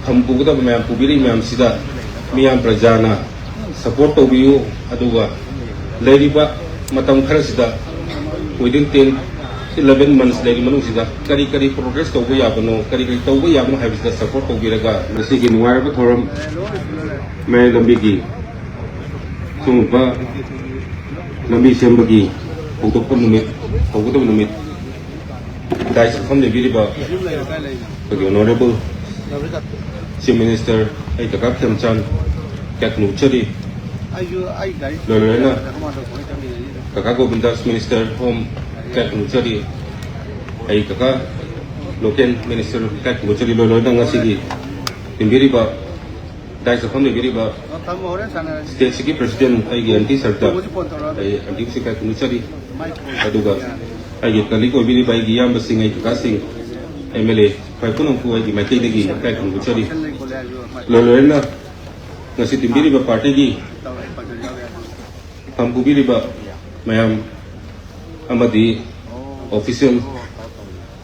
ꯐꯝ ꯄꯨꯒꯗꯕ ꯃꯌꯥꯝ ꯄꯨꯕꯤꯔꯤ ꯃꯌꯥꯝꯁꯤꯗ ꯃꯤꯌꯥꯝ ꯄ꯭ꯔꯖꯥꯅ ꯁꯄꯣꯔꯠ ꯇꯧꯕꯤꯌꯨ ꯑꯗꯨꯒ ꯂꯩꯔꯤꯕ ꯃꯇꯝ ꯈꯔꯁꯤꯗ within 10-11 months ꯂꯩꯔꯤ ꯃꯅꯨꯡꯁꯤꯗ ꯀꯔꯤ ꯄ꯭ꯔꯣꯒ꯭ꯔꯦꯁ ꯇꯧꯕ ꯌꯥꯕꯅꯣ ꯀꯔꯤ ꯇꯧꯕ ꯌꯥꯕꯅꯣ ꯍꯥꯏꯕꯁꯤꯗ ꯁꯄꯣꯔꯠ ꯇꯧꯕꯤꯔꯒ ꯃꯁꯤꯒꯤ ꯅꯨꯡꯉꯥꯏꯔꯕ ꯊꯧꯔꯝ ꯃꯌꯥꯏ ꯂꯝꯕꯤꯒꯤ ꯁꯨꯡꯕ ꯂꯝꯕꯤ ꯁꯦꯝꯕꯒꯤ ꯍꯧꯗꯣꯛꯄ ꯅꯨꯃꯤꯠ ꯍꯧꯒꯗꯕ ꯅꯨꯃꯤꯠ ꯗꯥꯏ ꯁꯛꯐꯝ ꯂꯩꯕꯤꯔꯤꯕ ꯑꯩꯈꯣꯏꯒꯤ ꯑꯣꯅꯔꯦꯕꯜ ꯆꯤꯐ ꯃꯤꯅꯤꯁꯇꯔ ꯑꯩ ꯀꯀꯥ ꯈꯦꯝꯆꯥꯟ ꯀꯦꯠꯅꯨꯆꯔꯤ ꯂꯣꯏꯅ kaka Govindas Minister Home Ketnuchari ay kaka Local Minister Ketnuchari loloy na ngasigi timbiriba dahil sa pamiliriba State City President ay anti sarta ay anti si Ketnuchari aduga ay kaliko biriba ay giyam basing ay kakasing MLA pay punong po ay matay nagi Ketnuchari loloy na ngasi timbiriba party gi pambubiriba mayam amadi official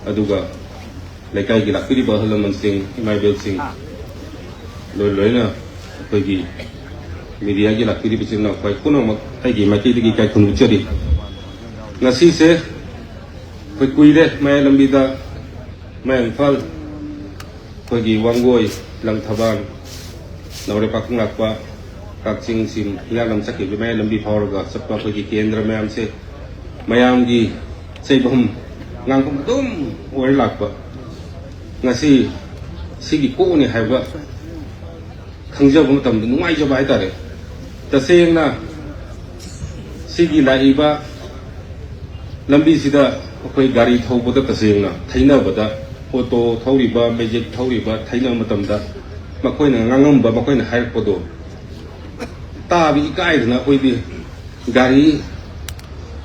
aduga laikay gilakpiriba halaman sing imaybel sing loy na pagi media gilakpiriba sing na pay kuno mag ay mati digi kay Ketnuchari ngasi se pag kuire may lambida may fal pagi wanggoy lang tabang naure pakung lakpa kakching sim hialam sakit may lambi phawraga sappa pagi kendra mayam se mayam gi seibhum ngangkum dum oi lakpa ngasi sigi ko ni haiba khangjaba matam nungai jaba haitare tasengna sigi laiba lambi sida akoi gari thawbada tasengna thainabada auto thawriba magic thawriba thaina matamda makoina ngangamba makoina hairpodo tabi ikaidna koidi gari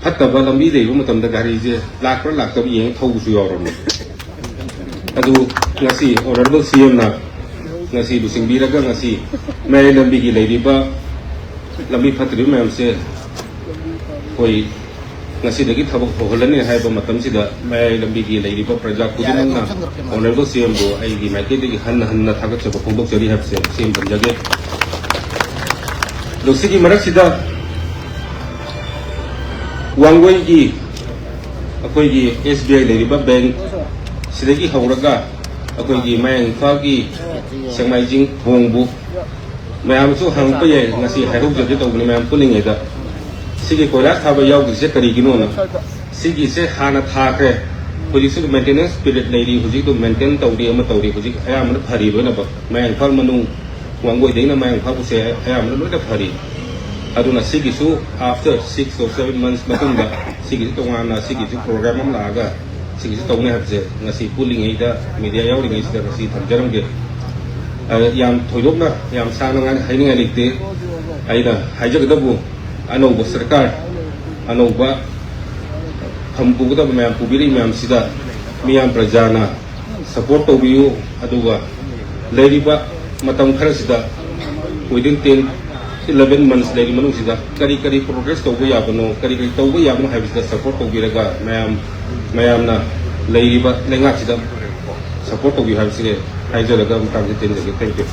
fataba lambi leiba matamda gari je lakra laktab yeng thawsu yorom adu ngasi honorable CM na ngasi busingbiraga ngasi may lambi gi leiriba lambi fatri mayam se koi ngasi dagi thabak hoholani haiba matam sida may lambi gi leiriba praja kudimang na honorable CM bo ai gi mai dagi hanna thagat chaba phongdok jari hapse CM banjage Losigi Marasida Wangway gi akoy gi SBI leriba bank sidagi hawraga akoy gi mayang fagi sangmai jing hongbu mayam su hangpa ye ngasi hairuk jodi tawni mayam puling eda sigi koila thaba yaw gi se kari gi no na sigi se hana thakre hoji su maintenance period leri hoji to maintain tawri ama tawri hoji ayam na phari lo na ba mayang fal manu wanggoy dei na mayang phabu se ayam na loida phari aduna sigi su after 6 or 7 months matunda sigi tongana sigi su program am laga sigi su tawne habse ngasi pulling eida media yawri ngai sida ngasi thamjaram ge yam thoidok na yam sana ngan haining alikte aida haijagdabu anoba sarkar anoba phampuga mayam pubiri mayam sida miyam prajana support tawbiyu aduga leiriba matam kharasida within 10-11 months lagi manungsida kari progress tawba yabano kari tawba yabano haibisida support tawbiraga mayam na leiriba lengak sida support tawbi haibiside haijalaga mutang tin thank you